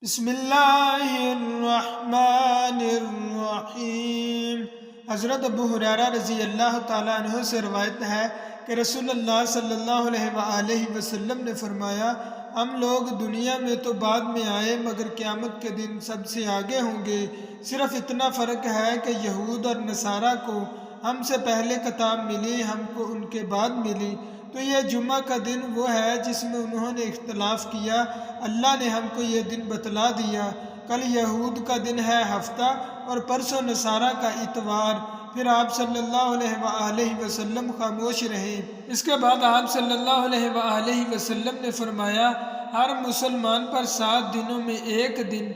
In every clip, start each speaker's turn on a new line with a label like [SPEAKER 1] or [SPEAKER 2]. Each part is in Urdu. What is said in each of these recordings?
[SPEAKER 1] بسم اللہ الرحمن الرحیم۔ حضرت ابو ہریرہ رضی اللہ تعالیٰ عنہ سے روایت ہے کہ رسول اللہ صلی اللہ علیہ وآلہ وسلم نے فرمایا، ہم لوگ دنیا میں تو بعد میں آئے مگر قیامت کے دن سب سے آگے ہوں گے۔ صرف اتنا فرق ہے کہ یہود اور نصارہ کو ہم سے پہلے کتاب ملی، ہم کو ان کے بعد ملی۔ تو یہ جمعہ کا دن وہ ہے جس میں انہوں نے اختلاف کیا، اللہ نے ہم کو یہ دن بتلا دیا۔ کل یہود کا دن ہے ہفتہ اور پرسوں نصارہ کا اتوار۔ پھر آپ صلی اللہ علیہ وآلہ وسلم خاموش رہے۔ اس کے بعد آپ صلی اللہ علیہ وآلہ وسلم نے فرمایا، ہر مسلمان پر 7 دنوں میں ایک دن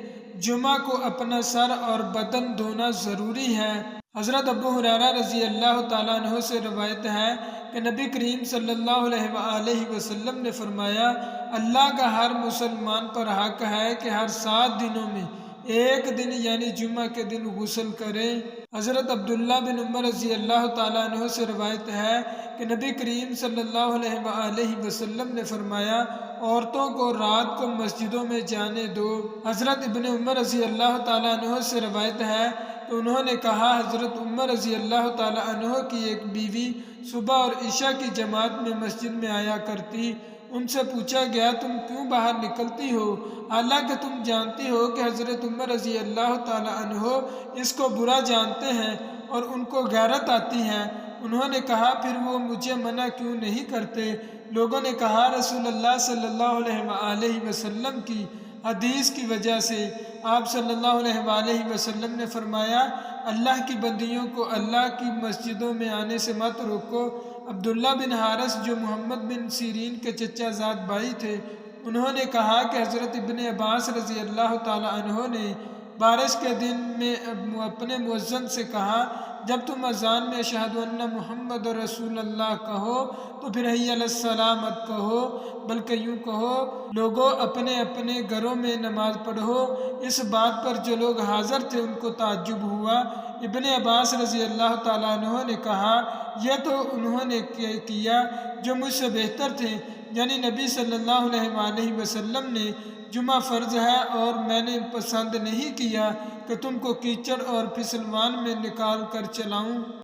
[SPEAKER 1] جمعہ کو اپنا سر اور بدن دھونا ضروری ہے۔ حضرت ابو ہریرہ رضی اللہ تعالیٰ عنہ سے روایت ہے کہ نبی کریم صلی اللہ علیہ وآلہ وسلم نے فرمایا، اللہ کا ہر مسلمان پر حق ہے کہ ہر 7 دنوں میں ایک دن یعنی جمعہ کے دن غسل کرے۔ حضرت عبداللہ بن عمر رضی اللہ تعالیٰ عنہ سے روایت ہے کہ نبی کریم صلی اللہ علیہ وآلہ وسلم نے فرمایا، عورتوں کو رات کو مسجدوں میں جانے دو۔ حضرت ابن عمر رضی اللہ تعالیٰ عنہ سے روایت ہے کہ انہوں نے کہا، حضرت عمر رضی اللہ تعالیٰ عنہ کی ایک بیوی صبح اور عشاء کی جماعت میں مسجد میں آیا کرتی۔ ان سے پوچھا گیا، تم کیوں باہر نکلتی ہو؟ حالانکہ تم جانتی ہو کہ حضرت عمر رضی اللہ تعالیٰ عنہ اس کو برا جانتے ہیں اور ان کو غیرت آتی ہے۔ انہوں نے کہا، پھر وہ مجھے منع کیوں نہیں کرتے؟ لوگوں نے کہا، رسول اللہ صلی اللہ علیہ وآلہ وسلم کی حدیث کی وجہ سے۔ آپ صلی اللہ علیہ وآلہ وسلم نے فرمایا، اللہ کی بندیوں کو اللہ کی مسجدوں میں آنے سے مت روکو۔ عبداللہ بن حارث جو محمد بن سیرین کے چچا زاد بھائی تھے، انہوں نے کہا کہ حضرت ابن عباس رضی اللہ تعالیٰ عنہ نے بارش کے دن میں اپنے مؤذن سے کہا، جب تم اذان میں اشہد ان محمد رسول اللہ کہو تو پھر حی علی الصلاۃ مت کہو، بلکہ یوں کہو، لوگوں اپنے اپنے گھروں میں نماز پڑھو۔ اس بات پر جو لوگ حاضر تھے ان کو تعجب ہوا۔ ابن عباس رضی اللہ تعالیٰ عنہ نے کہا، یہ تو انہوں نے کیا جو مجھ سے بہتر تھے، یعنی نبی صلی اللہ علیہ وآلہ وسلم نے جمعہ فرض ہے اور میں نے پسند نہیں کیا کہ تم کو کیچڑ اور پھسلوان میں نکال کر چلاؤں۔